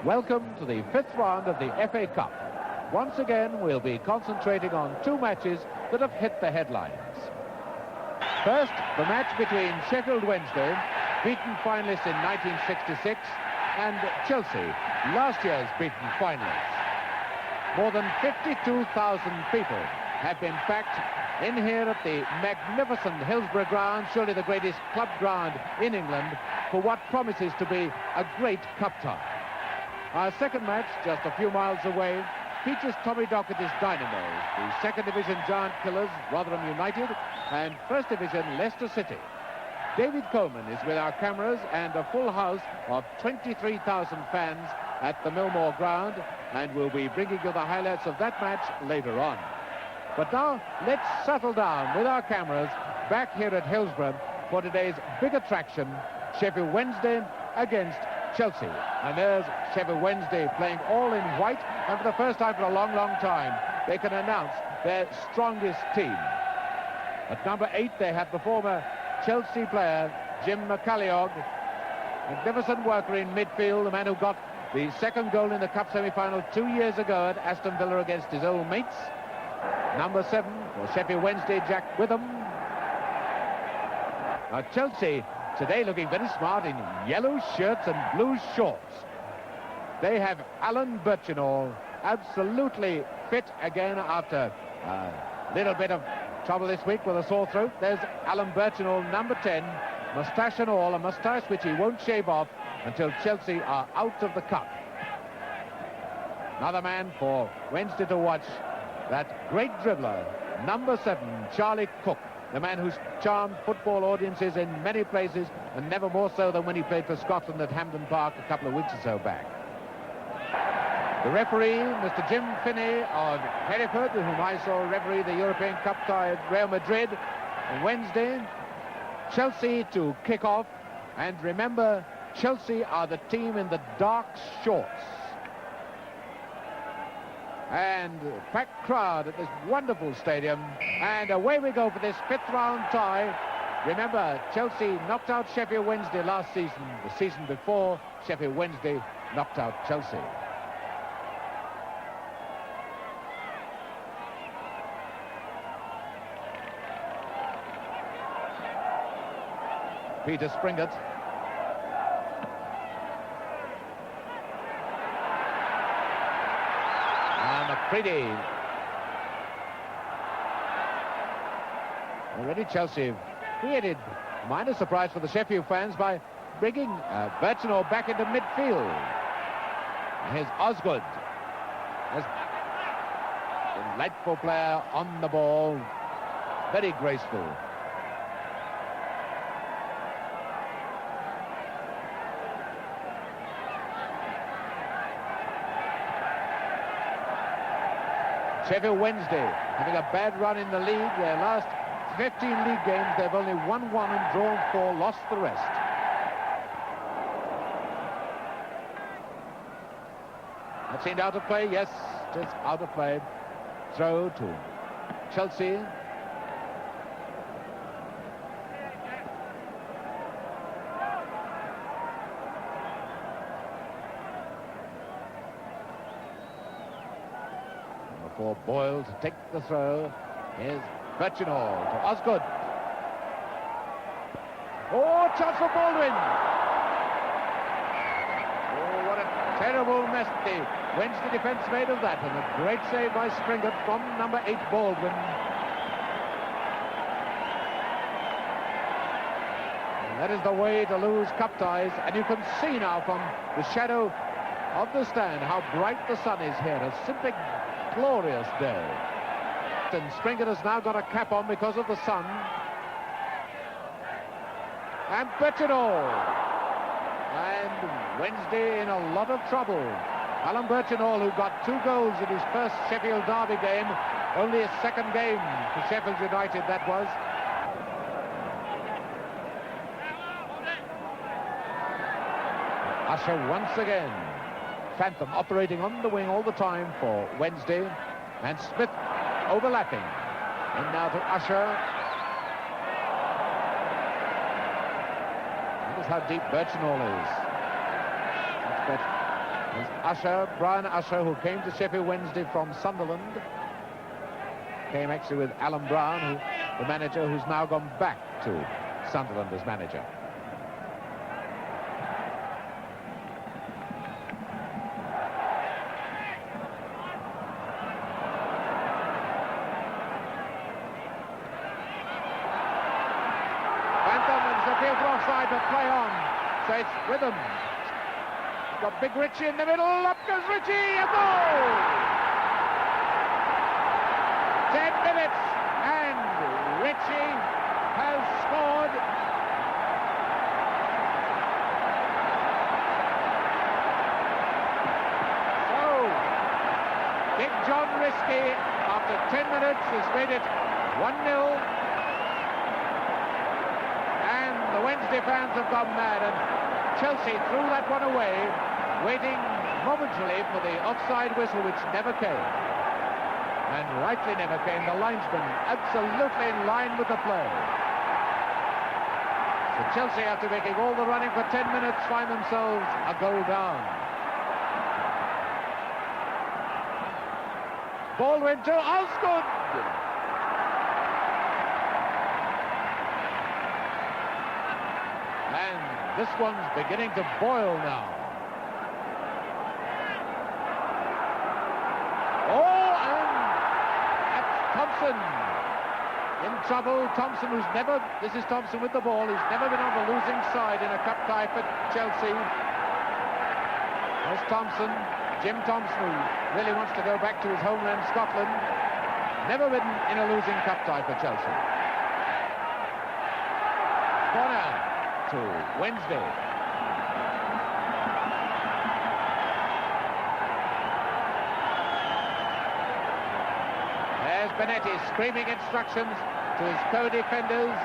Welcome to the fifth round of the FA Cup. Once again, we'll be concentrating on two matches that have hit the headlines. First, the match between Sheffield Wednesday, beaten finalists in 1966, and Chelsea, last year's beaten finalists. More than 52,000 people have been packed in here at the magnificent Hillsborough ground, surely the greatest club ground in England, for what promises to be a great cup tie. Our second match, just a few miles away, features Tommy Dockett's Dynamos, the second division giant killers, Rotherham United, and first division Leicester City. David Coleman is with our cameras and a full house of 23,000 fans at the Millmore ground, and we'll be bringing you the highlights of that match later on. But now, let's settle down with our cameras back here at Hillsborough for today's big attraction, Sheffield Wednesday against Chelsea. And there's Sheffield Wednesday playing all in white, and for the first time for a long, long time, they can announce their strongest team. At number 8, they have the former Chelsea player, Jim McCalliog, magnificent worker in midfield, the man who got the second goal in the Cup semi-final 2 years ago at Aston Villa against his old mates. Number 7 for Sheffield Wednesday, Jack Witham. Now Chelsea today looking very smart in yellow shirts and blue shorts. They have Alan Birchinall, absolutely fit again after a little bit of trouble this week with a sore throat. There's Alan Birchinall, number 10, moustache and all, a moustache which he won't shave off until Chelsea are out of the cup. Another man for Wednesday to watch, that great dribbler, number 7, Charlie Cook, the man who's charmed football audiences in many places, and never more so than when he played for Scotland at Hampden Park a couple of weeks or so back. The referee, Mr. Jim Finney of Hereford, whom I saw referee the European Cup tie at Real Madrid on Wednesday. Chelsea to kick off, and remember, Chelsea are the team in the dark shorts. And packed crowd at this wonderful stadium, and away we go for this fifth round tie. Remember, Chelsea knocked out Sheffield Wednesday last season. The season before, Sheffield Wednesday knocked out Chelsea. Peter Springett. McCready. Already Chelsea created minor surprise for the Sheffield fans by bringing Birchinall back into midfield. Here's Osgood. There's a delightful player on the ball, very graceful. Sheffield Wednesday having a bad run in the league. Their last 15 league games, they've only won 1 and drawn 4, lost the rest. That seemed out of play. Yes, just out of play. Throw to Chelsea. For Boyle to take the throw. Here's Birchinall to Osgood. Oh, chance for Baldwin. Oh, what a terrible mess the Wednesday defence made of that, and a great save by Springett from number 8, Baldwin. And that is the way to lose cup ties, and you can see now from the shadow of the stand how bright the sun is here. A simply glorious day. And Springett has now got a cap on because of the sun. And Birchinall. And Wednesday in a lot of trouble. Alan Birchinall, who got 2 goals in his first Sheffield Derby game, only his second game for Sheffield United, that was. Usher once again. Phantom operating on the wing all the time for Wednesday, and Smith overlapping. And now to Usher. Notice how deep Birchinall is. Much better. Usher, Brian Usher, who came to Sheffield Wednesday from Sunderland. Came actually with Alan Brown, the manager, who's now gone back to Sunderland as manager. Offside, but play on. So it's Rhythm. Got Big Richie in the middle. Up goes Richie. A goal! 10 minutes and Richie has scored. So Big John Risky, after 10 minutes, has made it 1-0. The Wednesday fans have gone mad, and Chelsea threw that one away, waiting momentarily for the offside whistle, which never came. And rightly never came. The linesman absolutely in line with the play. So Chelsea, after making all the running for 10 minutes, find themselves a goal down. Ball went to Osgood. And this one's beginning to boil now. Oh, and that's Thompson in trouble. Thompson, who's never, this is Thompson with the ball, he's never been on the losing side in a cup tie for Chelsea. There's Thompson, Jim Thompson, who really wants to go back to his homeland, Scotland. Never been in a losing cup tie for Chelsea. Corner to Wednesday. There's Benetti screaming instructions to his co-defenders.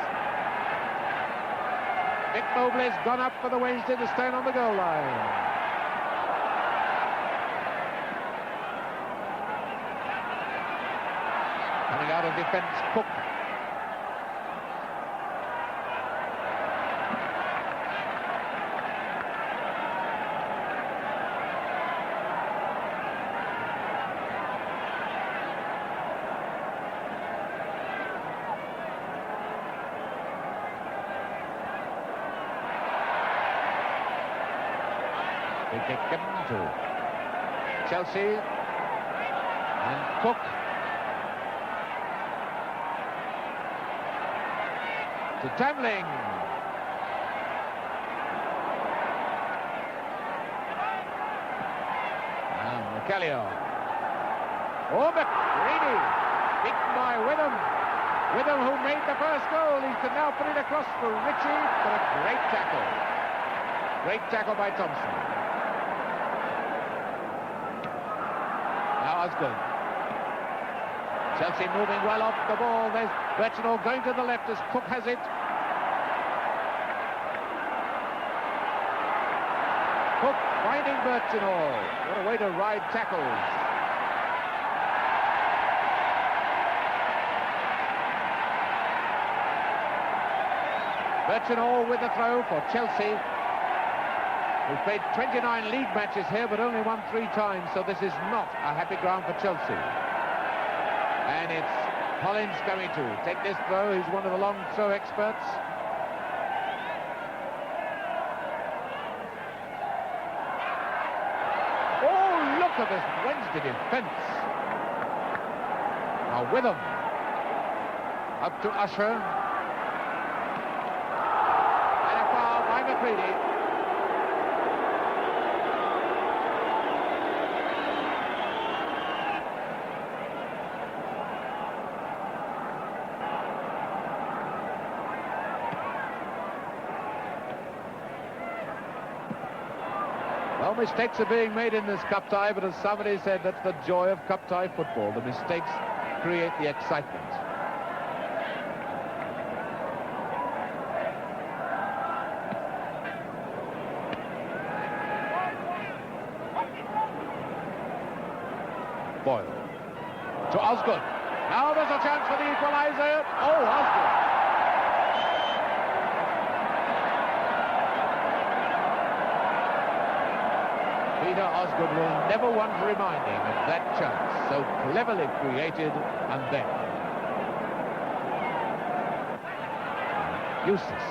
Mick Mobley's gone up for the Wednesday to stand on the goal line. Coming out of defence, Cook. Kick given to Chelsea, and Cook to Tamling. And McCallio. Oh, McGreedy beaten by Witham. Witham, who made the first goal. He can now put it across for Richie, but a great tackle. Great tackle by Thompson. Osgood. Chelsea moving well off the ball. There's Berchenall going to the left as Cook has it. Cook finding Berchenall. What a way to ride tackles. Berchenall with the throw for Chelsea. We've played 29 league matches here, but only won 3 times, so this is not a happy ground for Chelsea. And it's Collins going to take this throw. He's one of the long throw experts. Oh, look at this Wednesday defence. Now Witham. Up to Usher. And a foul by McCready. Well, mistakes are being made in this cup tie, but as somebody said, that's the joy of cup tie football. The mistakes create the excitement. Boyle to Osgood. Now there's a chance for the equaliser. Oh, Osgood. Peter Osgood will never want reminding of that chance, so cleverly created and then. Eustace.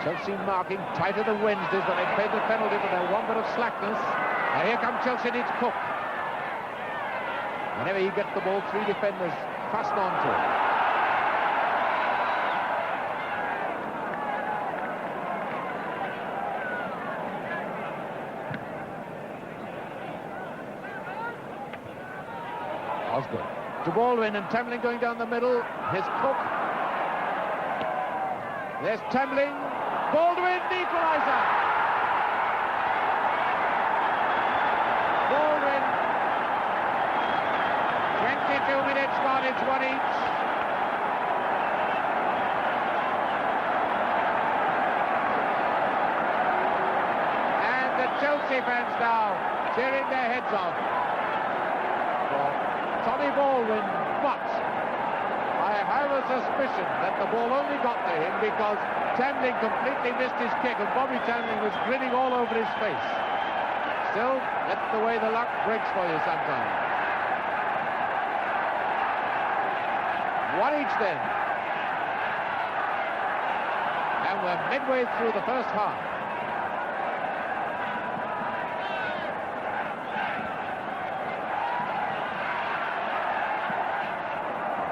Chelsea marking tighter than Wednesday's, but they paid the penalty for their one bit of slackness. Now here come Chelsea, needs Cook. Whenever he gets the ball, three defenders fasten on to it. Osgood to Baldwin, and Tambling going down the middle. Here's Cook. There's Tambling. Baldwin, the equaliser. Baldwin. 22 minutes gone, it's one each. And the Chelsea fans now tearing their heads off for Tommy Baldwin, but I have a suspicion that the ball only got to him because Tambling completely missed his kick and Bobby Tambling was grinning all over his face. Still, that's the way the luck breaks for you sometimes. One each then. And we're midway through the first half.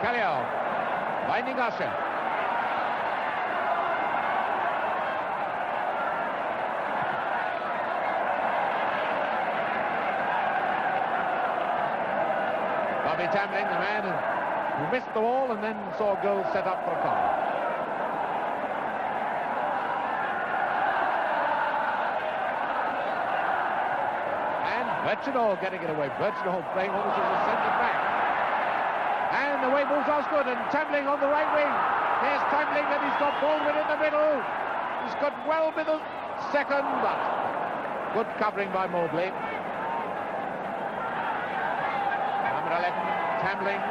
Callio, finding Usher. Bobby Tambling, the man who missed the ball and then saw a goal set up for a corner. And Birchenall getting it away. Birchenall playing almost as a centre-back. And away moves Osgood, and Tambling on the right wing. Here's Tambling, and he's got Baldwin in the middle. He's got well with the second, but good covering by Mobley. Number 11, Tambling.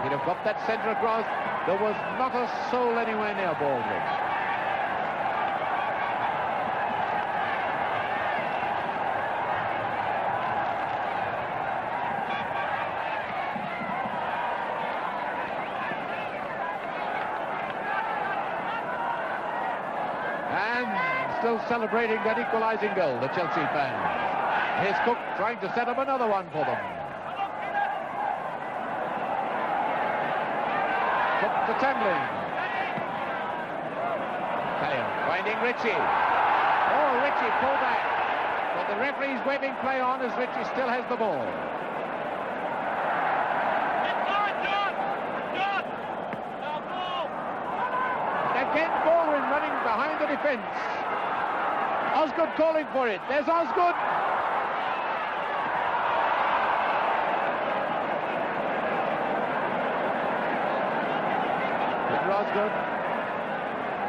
He'd have got that centre across. There was not a soul anywhere near Baldwin. Still celebrating that equalising goal, the Chelsea fans. Here's Cook trying to set up another one for them. Cook to Tambling. Callio finding Ritchie. Oh, Ritchie pulled back. But the referee's waving play on as Ritchie still has the ball. And again, Baldwin running behind the defence. Osgood calling for it. There's Osgood. Peter Osgood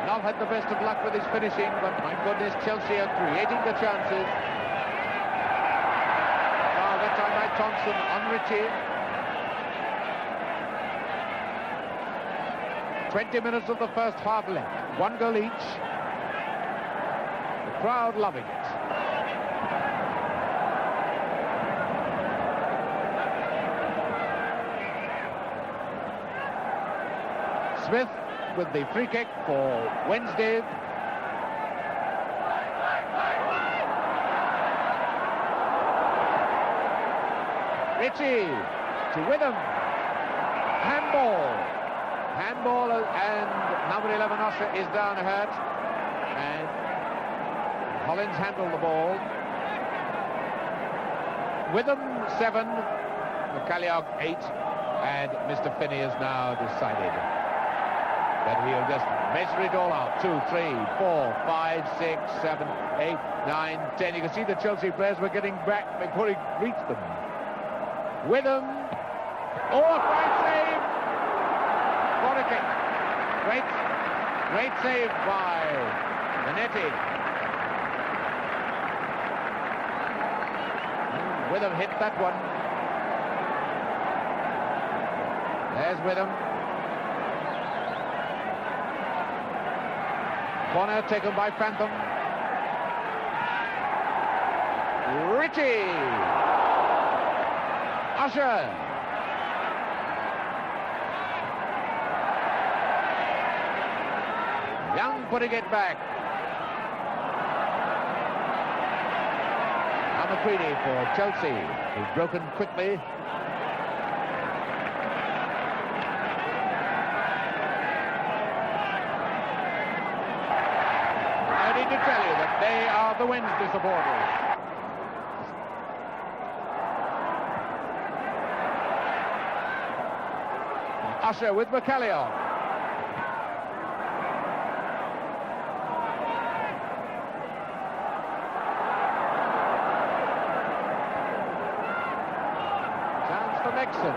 not had the best of luck with his finishing, but my goodness, Chelsea are creating the chances. Oh, that time by Thompson on Ritchie. 20 minutes of the first half left. One goal each. Crowd loving it. Smith with the free kick for Wednesday. Ritchie to Witham. Handball. Handball, and number 11 Usher is down hurt. And Collins handled the ball. Witham 7, McCalliog 8, and Mr. Finney has now decided that he'll just measure it all out. 2, 3, 4, 5, 6, 7, 8, 9, 10. You can see the Chelsea players were getting back before he reached them. Witham. Oh, a fine save! What a kick. Great save by Zanetti. Witham hit that one. There's Witham. Corner taken by Phantom. Ritchie. Usher. Young putting it back. Now McCready for Chelsea, who's broken quickly. I need to tell you that they are the Wednesday supporters. Usher with McCallion. Chance for Nixon.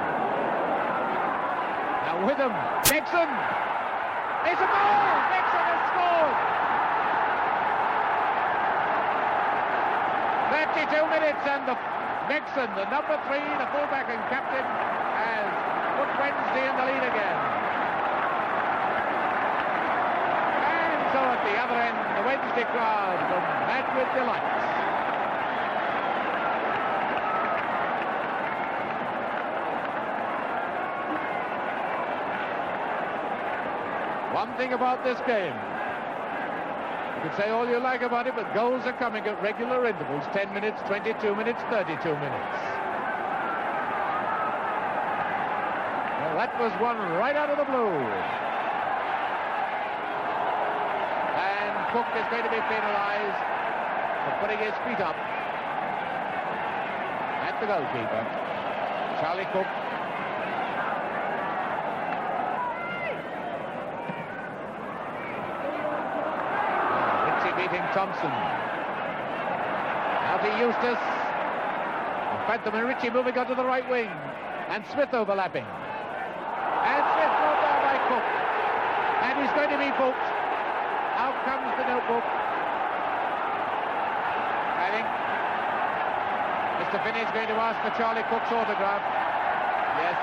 Now with him, Nixon. It's a goal! Nixon has scored! 32 minutes and the Nixon, the number 3, the fullback and captain, has put Wednesday in the lead again. And so at the other end, the Wednesday crowd go mad with delight. One thing about this game, you can say all you like about it, but goals are coming at regular intervals, 10 minutes, 22 minutes, 32 minutes. That was one right out of the blue. And Cook is going to be penalised for putting his feet up at the goalkeeper, Charlie Cook. Ritchie beating Thompson. Now to Eustace. Phantom and Ritchie moving onto the right wing. And Smith overlapping. And Smith brought down by Cook. And he's going to be booked. Out comes the notebook. I think Mr. Finney's going to ask for Charlie Cook's autograph. Yes.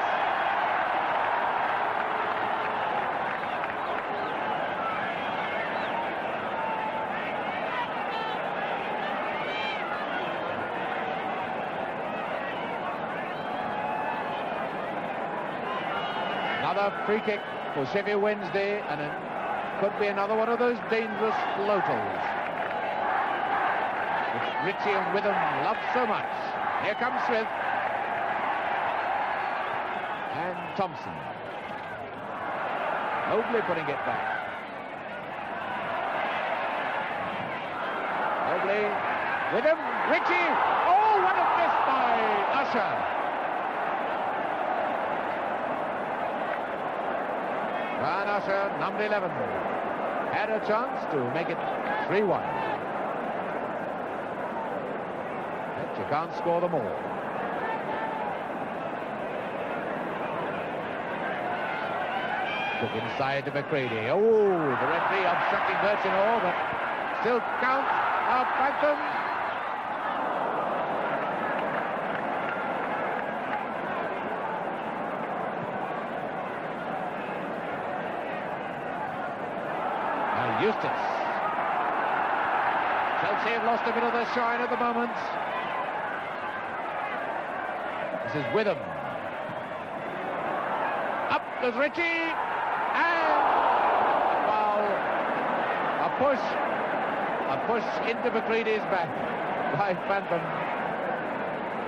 Another free kick for Sheffield Wednesday, and it could be another one of those dangerous floaters, which Ritchie and Witham love so much. Here comes Smith. And Thompson. Mobley putting it back. Mobley. Witham. Ritchie. Oh, what a miss by Usher. Van Usher, number 11, had a chance to make it 3-1. But you can't score them all. Took inside to McCready. Oh, the referee obstructing Birchinall, but still counts. Now Phantom. Eustace. Chelsea have lost a bit of their shine at the moment. This is Witham. Up goes Ritchie. And a foul. A push into McCready's back by Phantom.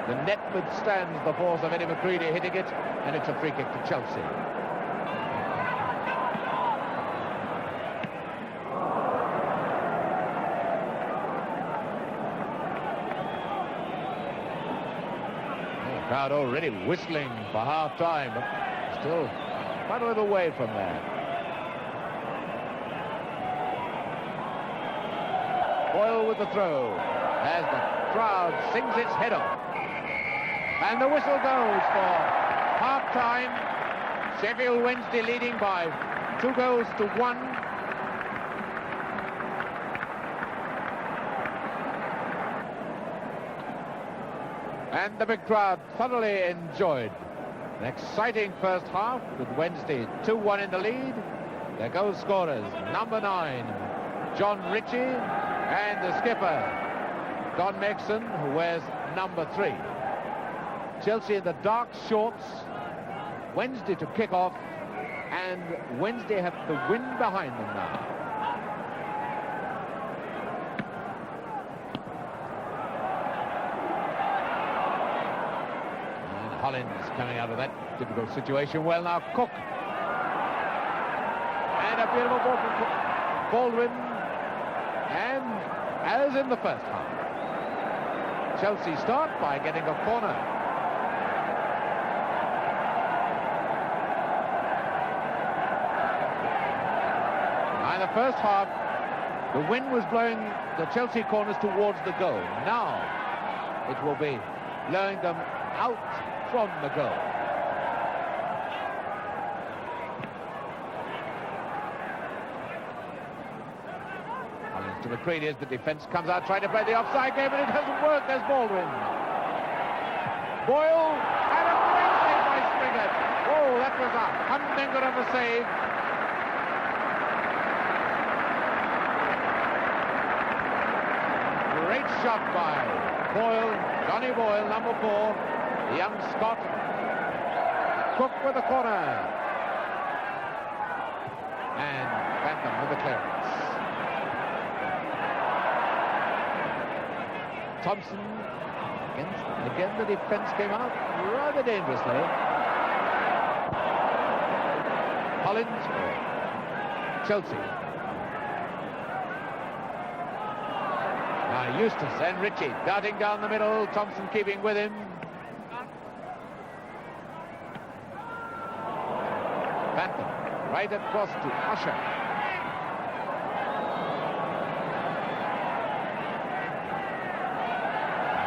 The net withstands the force of Eddie McCready hitting it, and it's a free kick to Chelsea. Crowd already whistling for half-time, but still quite a little way from there. Boyle with the throw as the crowd sings its head off. And the whistle goes for half-time. Sheffield Wednesday leading by 2-1. And the big crowd thoroughly enjoyed an exciting first half with Wednesday 2-1 in the lead. Their goal scorers, number 9, John Ritchie, and the skipper, Don Mexon, who wears number 3. Chelsea in the dark shorts. Wednesday to kick off, and Wednesday have the wind behind them now. And Hollins coming out of that difficult situation. Well, now Cook. And a beautiful ball from Baldwin. And as in the first half, Chelsea start by getting a corner. In the first half, the wind was blowing the Chelsea corners towards the goal. Now it will be blowing them out from the goal. Hollins to McCready as the defence comes out trying to play the offside game, and it doesn't work. There's Baldwin. Boyle, and a great save by Springer. Oh, that was a humdinger of a save. Great shot by Boyle, Johnny Boyle, number 4, the young Scot. Cook with the corner. And Bantam with the clearance. Thompson, again the defence came out rather dangerously. Hollins, Chelsea. Eustace and Ritchie darting down the middle, Thompson keeping with him. Bantam right across to Usher.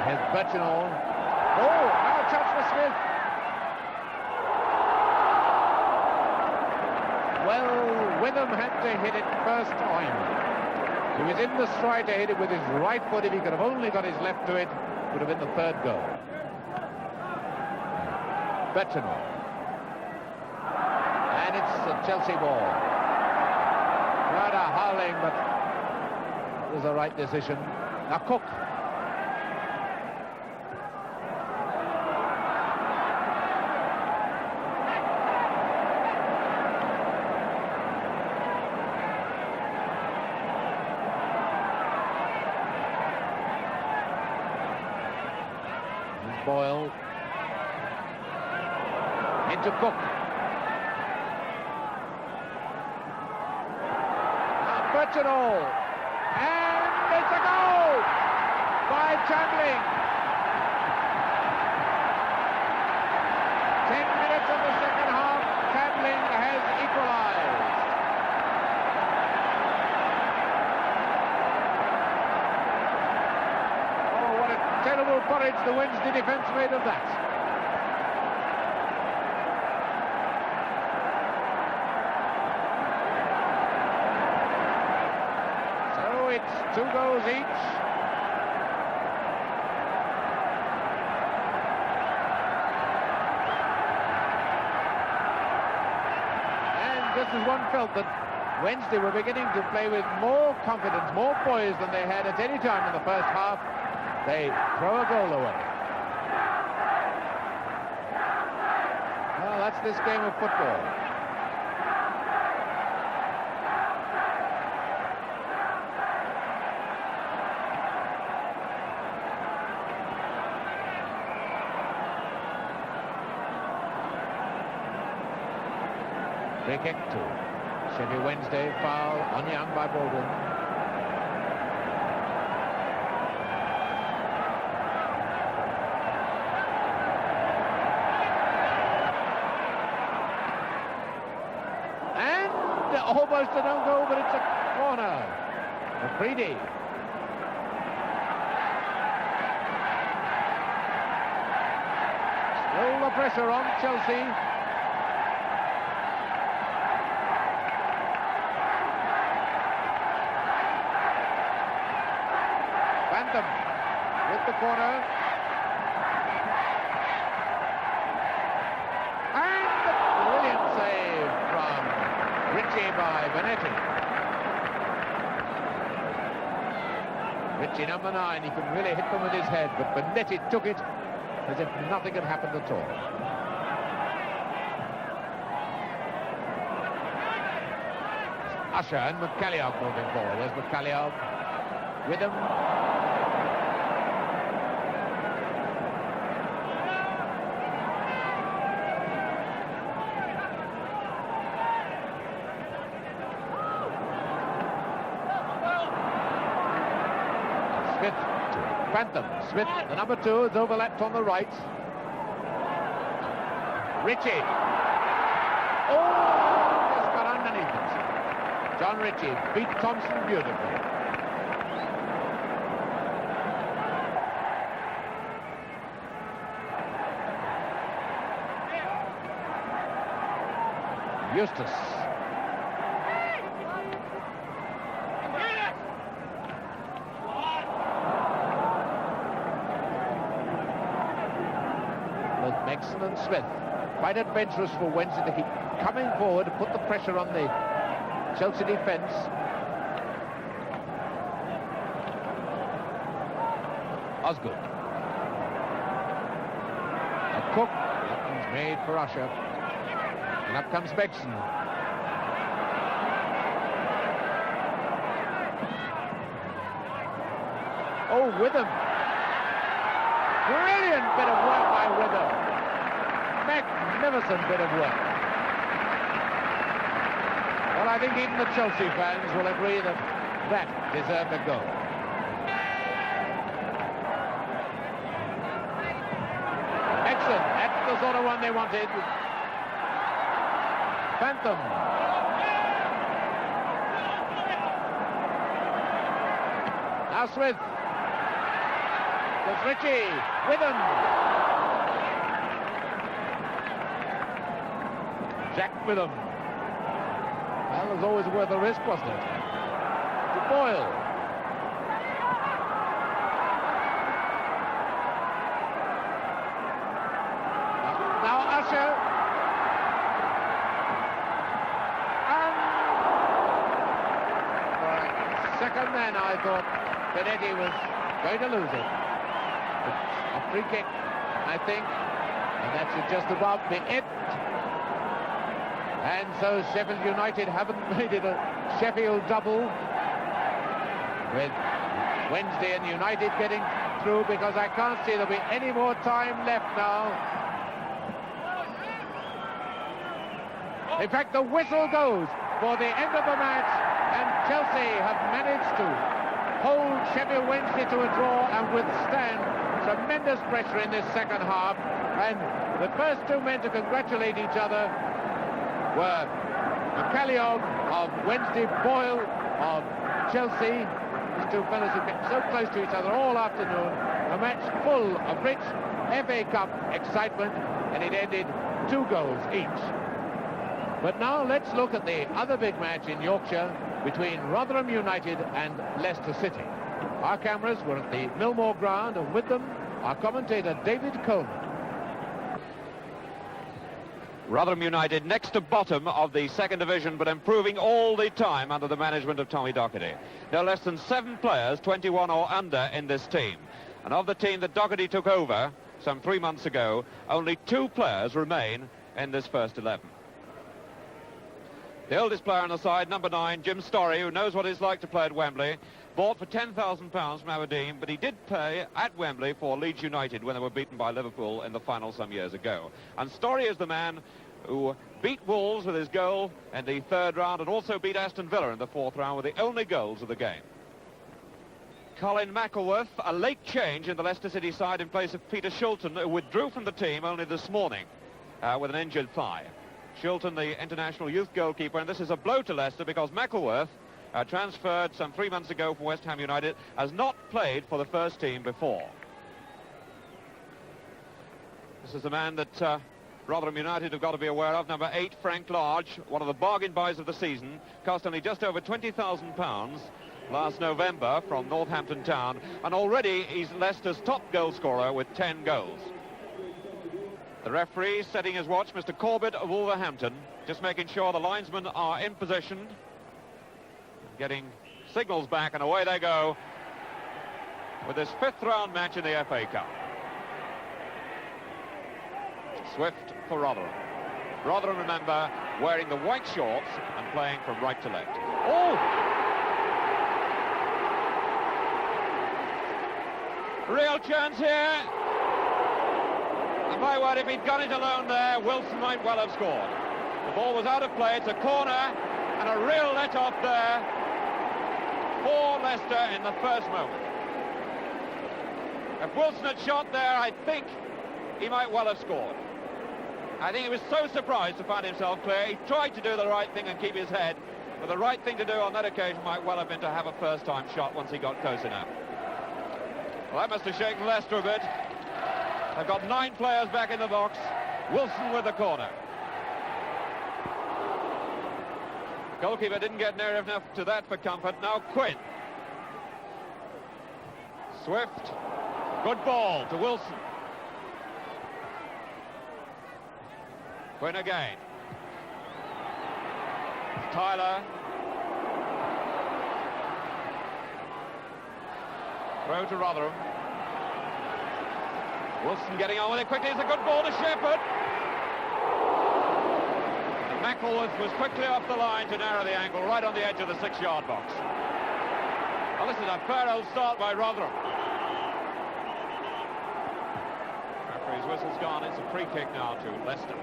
Here's Birchinall. Oh, now a chance for Smith. Well, Witham had to hit it first time. He was in the stride to hit it with his right foot. If he could have only got his left to it, would have been the 3rd goal. Birchinall. And it's a Chelsea ball. Rather howling, but it was the right decision. Now Cook. Boyle into Cook. Birchinall, and it's a goal by Chandling. 10 minutes of the second half, Chandling has equalised. Terrible porridge the Wednesday defence made of that. So it's 2 goals each. And just as one felt that Wednesday were beginning to play with more confidence, more poise than they had at any time in the first half, they throw a goal away. Well, that's this game of football. Free kick to Sheffield Wednesday, foul on Young by Baldwin. Almost an own goal, but it's a corner. McCready. Still the pressure on Chelsea. Bantam with the corner. And a brilliant save from Ritchie by Benetti. Richie, number 9, he can really hit them with his head, but Benetti took it as if nothing had happened at all. Usher and McCalliog moving forward. There's McCalliog with him. Smith to Phantom. Smith, the number 2, is overlapped on the right. Ritchie. Oh, just got underneath it. John Ritchie beat Thompson beautifully. Eustace. With Megson and Smith. Quite adventurous for Wednesday to keep coming forward to put the pressure on the Chelsea defence. Osgood. A Cook. That one's made for Usher. And up comes Megson. Oh, Witham. Brilliant bit of work by Witham. Magnificent bit of work. Well, I think even the Chelsea fans will agree that that deserved a goal. Excellent. That's the sort of one they wanted. Phantom. Now Smith. There's Ritchie. Witham. Jack Witham. Well, it was always worth a risk, wasn't it? To Boyle. Now Usher. Second then, I thought Benetti was going to lose it. It's a free kick, I think, and that should just about be it. And so Sheffield United haven't made it a Sheffield double, with Wednesday and United getting through, because I can't see there'll be any more time left now. In fact, the whistle goes for the end of the match. And Chelsea have managed to hold Sheffield Wednesday to a draw and withstand tremendous pressure in this second half. And the first two men to congratulate each other were McCalliog of Wednesday, Boyle of Chelsea. These two fellows have been so close to each other all afternoon. A match full of rich FA Cup excitement, and it ended 2 goals each. But now let's look at the other big match in Yorkshire between Rotherham United and Leicester City. Our cameras were at the Millmore ground, and with them, our commentator David Coleman. Rotherham United next to bottom of the second division, but improving all the time under the management of Tommy Docherty. No less than 7 players, 21 or under, in this team. And of the team that Docherty took over some 3 months ago, only 2 players remain in this first 11. The oldest player on the side, number 9, Jim Storey, who knows what it's like to play at Wembley, bought for £10,000 from Aberdeen, but he did pay at Wembley for Leeds United when they were beaten by Liverpool in the final some years ago. And Storey is the man who beat Wolves with his goal in the 3rd round and also beat Aston Villa in the 4th round with the only goals of the game. Colin McElworth, a late change in the Leicester City side in place of Peter Shilton, who withdrew from the team only this morning with an injured thigh. Shilton, the international youth goalkeeper, and this is a blow to Leicester because McElworth, transferred some 3 months ago from West Ham United, has not played for the first team before. This is the man that Rotherham United have got to be aware of, number 8, Frank Large, one of the bargain buys of the season, cost only just over £20,000 last November from Northampton Town, and already he's Leicester's top goal scorer with 10 goals. The referee setting his watch, Mr. Corbett of Wolverhampton, just making sure the linesmen are in position, getting signals back, and away they go. with his 5th round match in the FA Cup. Swift for Rotherham. Rotherham, remember, wearing the white shorts and playing from right to left. Oh! Real chance here. And my word, if he'd gone it alone there, Wilson might well have scored. The ball was out of play. It's a corner and a real let-off there for Leicester in the first moment. If Wilson had shot there, I think he might well have scored. I think he was so surprised to find himself clear. He tried to do the right thing and keep his head, but the right thing to do on that occasion might well have been to have a first-time shot once he got close enough. Well, that must have shaken Leicester a bit. They've got 9 players back in the box. Wilson with the corner. Goalkeeper didn't get near enough to that for comfort. Now Quinn. Swift. Good ball to Wilson. Quinn again. Tyler. Throw to Rotherham. Wilson getting on with it quickly. It's a good ball to Sheffield. And Mackleworth was quickly off the line to narrow the angle right on the edge of the 6-yard box. Well, this is a fair old start by Rotherham. Referee's whistle's gone. It's a free kick now to Leicester.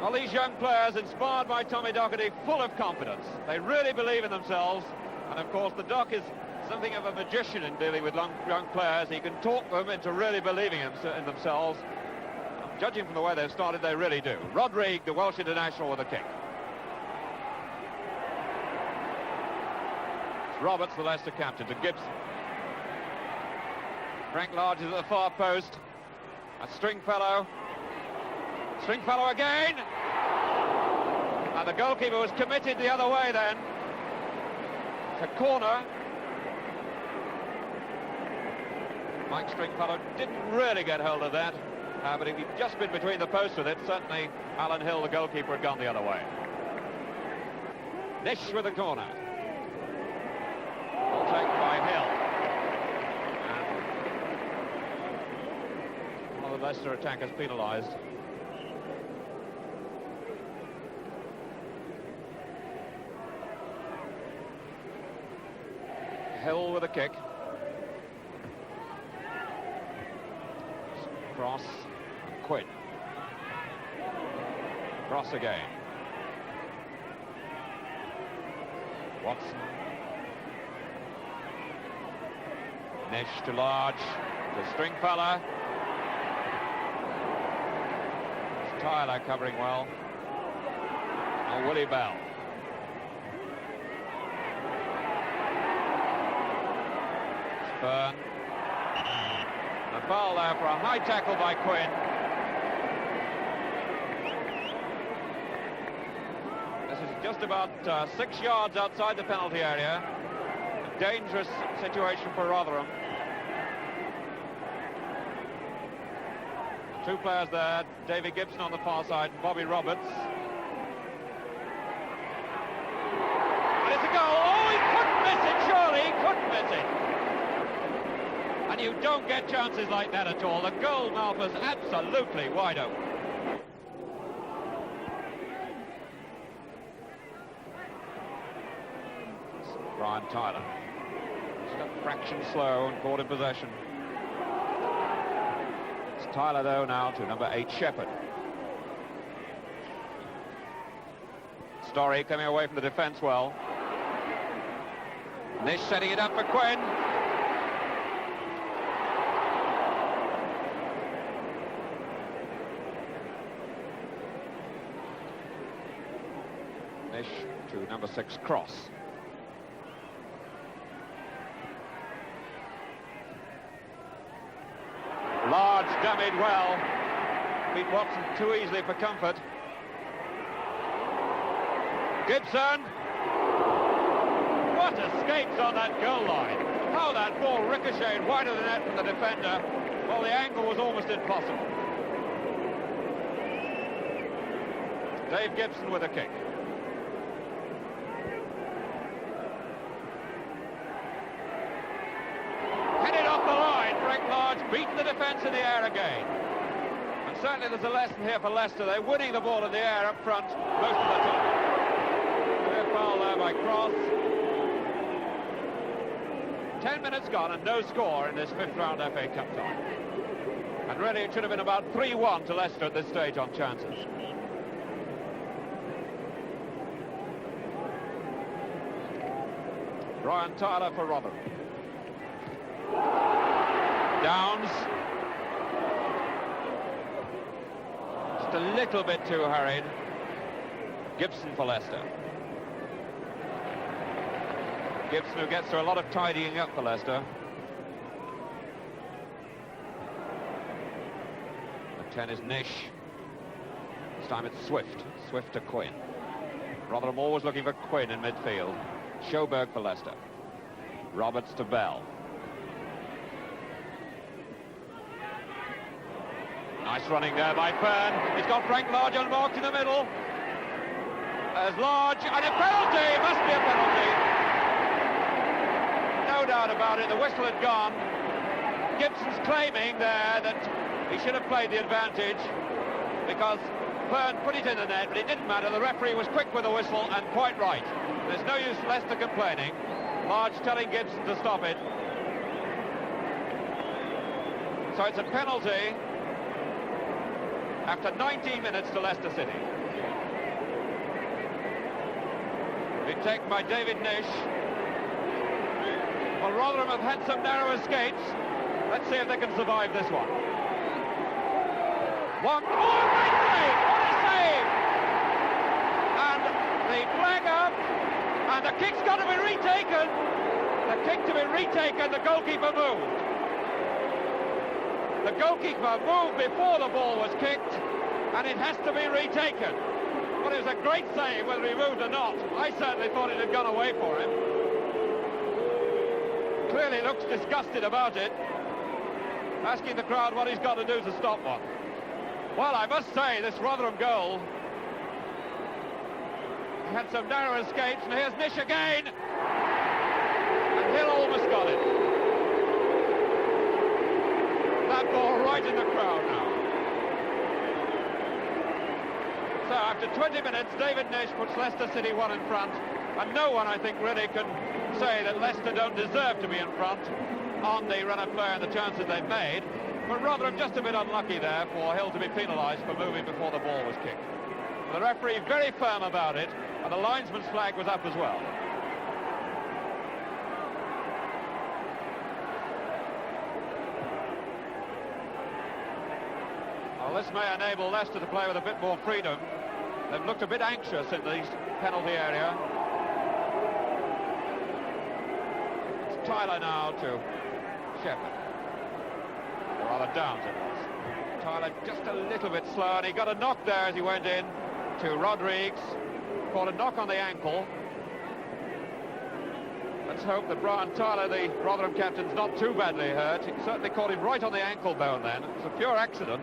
Well, these young players, inspired by Tommy Docherty, full of confidence. They really believe in themselves. And, of course, the Doc is something of a magician in dealing with young players. He can talk them into really believing in themselves. Judging from the way they've started, they really do. Rodrigue, the Welsh international, with a kick. It's Roberts, the Leicester captain, to Gibson. Frank Large is at the far post. A Stringfellow. Stringfellow again! And the goalkeeper was committed the other way then. It's a corner. Mike Stringfellow didn't really get hold of that. But if he'd just been between the posts with it, certainly Alan Hill, the goalkeeper, had gone the other way. Nish with the corner. Ball taken by Hill. And one of the Leicester attackers penalised. Hill with a kick. Cross. Quinn. Cross again. Watson. Nish to Large. To Stringfellow. It's Tyler covering well. Now Willie Bell. Byrne. A foul there for a high tackle by Quinn. This is just about 6 yards outside the penalty area. A dangerous situation for Rotherham. 2 players there, David Gibson on the far side and Bobby Roberts. And it's a goal. Oh, he couldn't miss it, surely. He couldn't miss it. And you don't get chances like that at all. The goal mouth was absolutely wide open. Brian Tyler. Just a fraction slow and caught in possession. It's Tyler, though, now to number 8, Shepherd. Storey coming away from the defence well. Nish setting it up for Quinn. Nish to number 6, Cross. Large dummied well. Beat Watson too easily for comfort. Gibson. What escapes on that goal line. How that ball ricocheted wide of the net from the defender. Well, the angle was almost impossible. Dave Gibson with a kick. Large beaten the defence in the air again. And certainly there's a lesson here for Leicester. They're winning the ball in the air up front most of the time. Clear foul there by Cross. 10 minutes gone and no score in this fifth round FA Cup tie. And really it should have been about 3-1 to Leicester at this stage on chances. Brian Tyler for Rotherham. Downs. Just a little bit too hurried. Gibson for Leicester. Gibson, who gets through a lot of tidying up for Leicester. The 10 is Nish. This time it's Swift. Swift to Quinn. Rotherham always looking for Quinn in midfield. Sjoberg for Leicester. Roberts to Bell. Nice running there by Fern. He's got Frank Large unmarked in the middle. There's Large, and a penalty! It must be a penalty. No doubt about it, the whistle had gone. Gibson's claiming there that he should have played the advantage because Fern put it in the net, but it didn't matter. The referee was quick with the whistle and quite right. There's no use Leicester complaining. Large telling Gibson to stop it. So it's a penalty after 19 minutes to Leicester City. Been taken by David Nish. Well, Rotherham have had some narrow escapes. Let's see if they can survive this one. One. Oh, great save! What a save! And the flag up, and the kick's got to be retaken. The kick to be retaken, the goalkeeper moved. The goalkeeper moved before the ball was kicked, and it has to be retaken. Well, it was a great save, whether he moved or not. I certainly thought it had gone away for him. Clearly looks disgusted about it, asking the crowd what he's got to do to stop one. Well, I must say, this Rotherham goal had some narrow escapes, and here's Nish again. And Hill almost got it. That ball right in the crowd now. So after 20 minutes, David Nish puts Leicester City 1 in front, and no one, I think, really can say that Leicester don't deserve to be in front on the run of play and the chances they've made. But Rotherham just a bit unlucky there for Hill to be penalised for moving before the ball was kicked. The referee very firm about it, and the linesman's flag was up as well. Well, this may enable Leicester to play with a bit more freedom. They've looked a bit anxious in the penalty area. It's Tyler now to Sheffield. Or rather Downs it was. Tyler just a little bit slow, and he got a knock there as he went in to Rodrigues. Caught a knock on the ankle. Let's hope that Brian Tyler, the Rotherham captain's not too badly hurt. It certainly caught him right on the ankle bone then. It was a pure accident.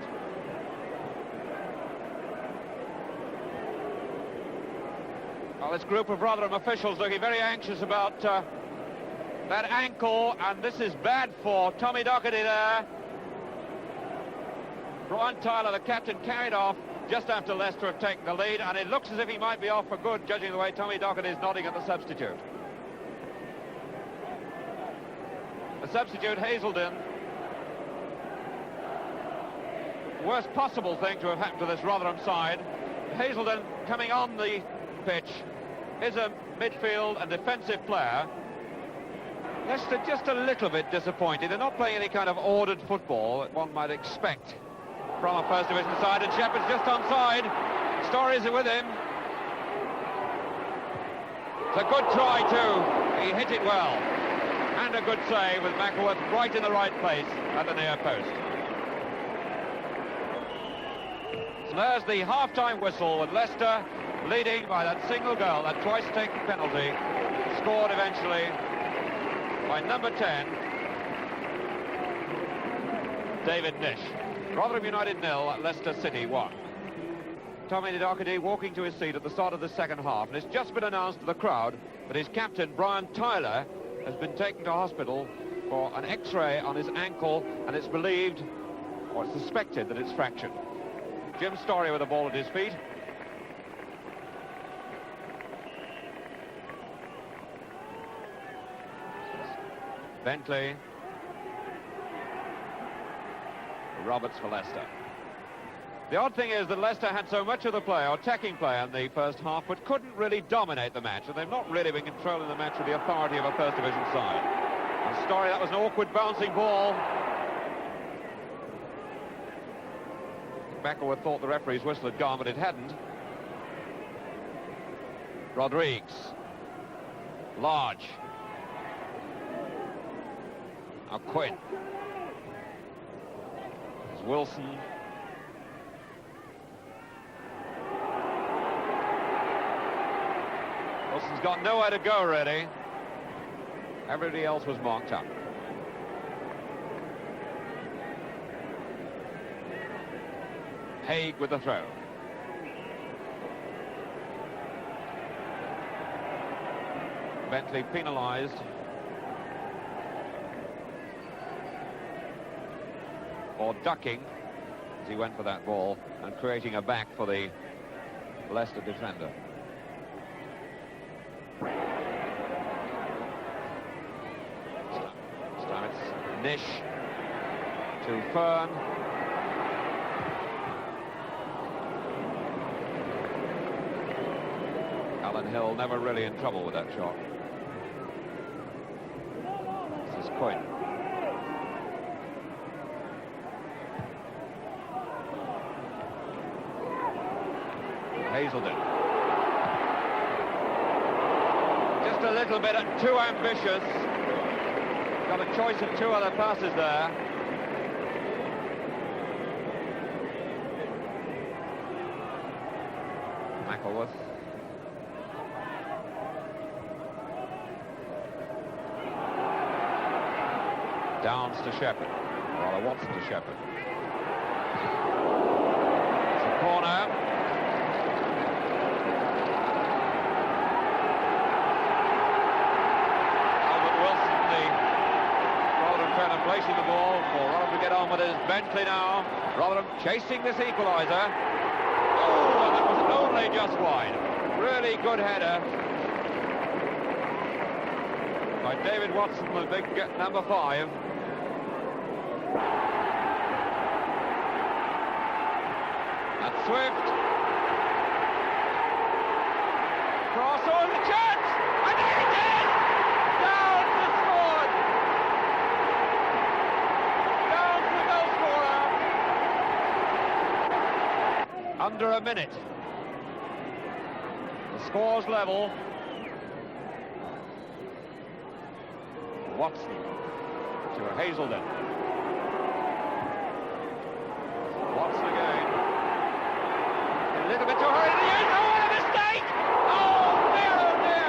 Well, this group of Rotherham officials looking very anxious about that ankle, and this is bad for Tommy Docherty there. Brian Tyler, the captain, carried off just after Leicester have taken the lead, and it looks as if he might be off for good, judging the way Tommy Docherty is nodding at the substitute. The substitute, Hazelden. Worst possible thing to have happened to this Rotherham side. Hazelden, coming on the pitch, is a midfield and defensive player. Leicester just a little bit disappointed. They're not playing any kind of ordered football that one might expect from a First Division side, and Shepherd's just onside. Stories are with him. It's a good try too. He hit it well. And a good save with McElworth right in the right place at the near post. So there's the half-time whistle with Leicester leading by that single goal, that twice-taken penalty, scored eventually by number 10, David Nish. Rotherham United 0, Leicester City 1. Tommy Docherty walking to his seat at the start of the second half, and it's just been announced to the crowd that his captain, Brian Tyler, has been taken to hospital for an X-ray on his ankle, and it's believed, or it's suspected, that it's fractured. Jim Story with the ball at his feet. Bentley. Roberts for Leicester. The odd thing is that Leicester had so much of the play, or attacking play, in the first half, but couldn't really dominate the match, and they've not really been controlling the match with the authority of a First Division side. And Story, that was an awkward bouncing ball. Beckleworth thought the referee's whistle had gone, but it hadn't. Rodriguez. Large. Now Quinn. There's Wilson. Wilson's got nowhere to go, really. Everybody else was marked up. Haig with the throw. Bentley penalised. For ducking as he went for that ball and creating a back for the Leicester defender. This time it's Nish to Fern. Alan Hill never really in trouble with that shot. This is Quinn. Hazelden. Just a little bit too ambitious. Got a choice of two other passes there. Beckleworth. Downs to Sheffield. Rather, Watson to Sheffield. It's a corner. Placing the ball for Rotherham to get on with his Bentley now. Rotherham chasing this equaliser. Oh, and that was only just wide. Really good header by David Watson, the big number 5. And Swift. Cross on the chance! And there it is! Down the scored! Under a minute. The score's level. Watson to Hazelden. Watson again. A little bit too hurry in the end. Oh, what a mistake! Oh dear!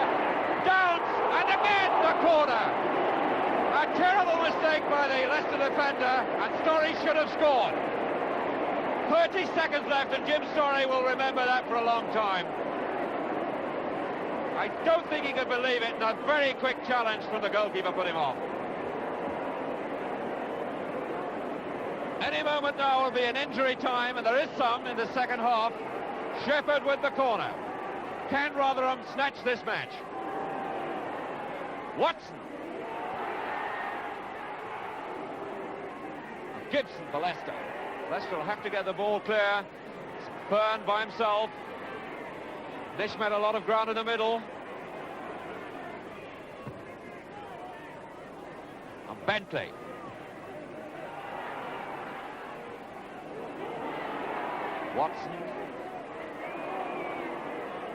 Downs, and again the corner. A terrible mistake by the Leicester defender, and Story should have scored. 30 seconds left, and Jim Story will remember that for a long time. I don't think he could believe it, and a very quick challenge from the goalkeeper put him off. Any moment now will be an injury time, and there is some in the second half. Sheffield with the corner. Can Rotherham snatch this match? Watson. Gibson for Leicester. Leicester will have to get the ball clear. Fern by himself. Nish made a lot of ground in the middle. And Bentley. Watson.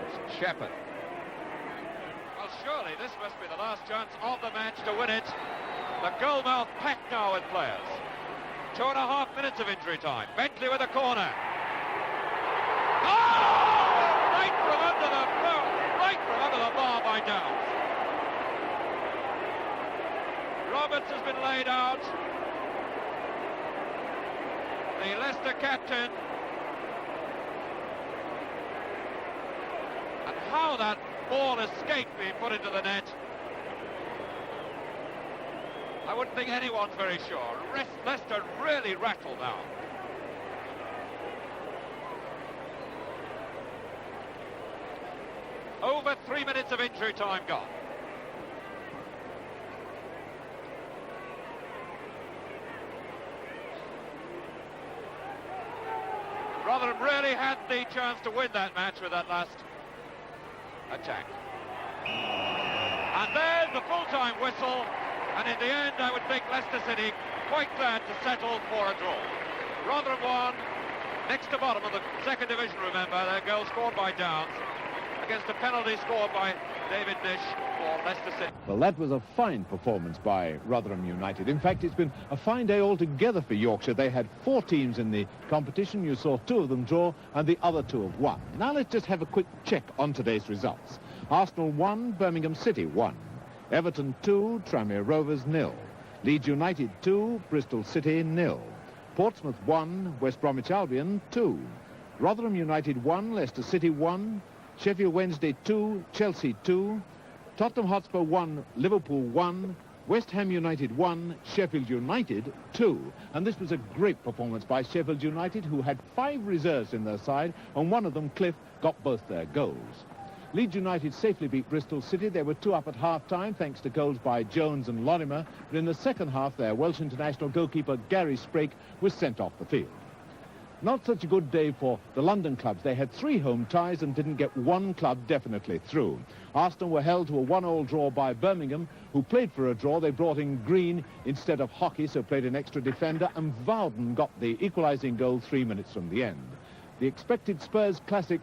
It's Shepard. Well, surely this must be the last chance of the match to win it. The goalmouth packed now with players. 2.5 minutes of injury time. Bentley with a corner. Oh! Right from under the bar by Downs. Roberts has been laid out. The Leicester captain. And how that ball escaped being put into the net. I wouldn't think anyone's very sure. Leicester really rattled now. Over 3 minutes of injury time gone. Rotherham really had the chance to win that match with that last attack. And there's the full-time whistle, and in the end I would think Leicester City quite glad to settle for a draw. Rotherham won, next to bottom of the second division, remember, their goal scored by Downs against a penalty scored by David Nish for Leicester City. Well, that was a fine performance by Rotherham United. In fact, it's been a fine day altogether for Yorkshire. They had 4 teams in the competition. You saw 2 of them draw and the other 2 have won. Now let's just have a quick check on today's results. Arsenal 1, Birmingham City 1. Everton 2, Tranmere Rovers 0. Leeds United 2, Bristol City 0. Portsmouth 1, West Bromwich Albion 2. Rotherham United 1, Leicester City 1. Sheffield Wednesday 2, Chelsea 2. Tottenham Hotspur 1, Liverpool 1. West Ham United 1, Sheffield United 2. And this was a great performance by Sheffield United, who had 5 reserves in their side, and one of them, Cliff, got both their goals. Leeds United safely beat Bristol City. They were 2 up at half-time, thanks to goals by Jones and Lorimer. But in the second half, their Welsh international goalkeeper, Gary Sprake, was sent off the field. Not such a good day for the London clubs. They had 3 home ties and didn't get 1 club definitely through. Arsenal were held to a 1-1 draw by Birmingham, who played for a draw. They brought in Green instead of Hockey, so played an extra defender, and Vowden got the equalising goal 3 minutes from the end. The expected Spurs classic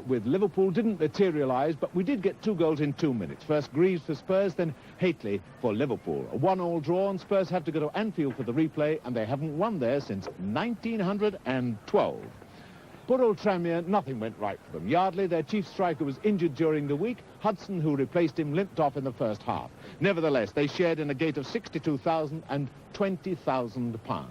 with Liverpool didn't materialise, but we did get 2 goals in 2 minutes. First Greaves for Spurs, then Haitley for Liverpool. A 1-1 draw, and Spurs have to go to Anfield for the replay, and they haven't won there since 1912. Poor old Tranmere, nothing went right for them. Yardley, their chief striker, was injured during the week. Hudson, who replaced him, limped off in the first half. Nevertheless, they shared in a gate of 62,000 and £20,000.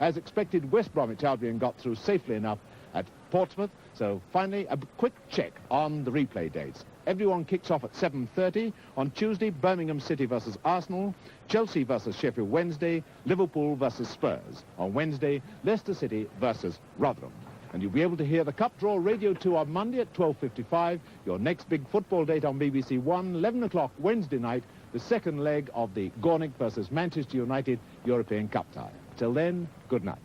As expected, West Bromwich Albion got through safely enough at Portsmouth. So finally, a quick check on the replay dates. Everyone kicks off at 7:30. On Tuesday, Birmingham City versus Arsenal, Chelsea versus Sheffield Wednesday, Liverpool versus Spurs. On Wednesday, Leicester City versus Rotherham. And you'll be able to hear the Cup Draw Radio 2 on Monday at 12:55. Your next big football date on BBC One, 11 o'clock Wednesday night, the second leg of the Gornick versus Manchester United European Cup tie. Till then, good night.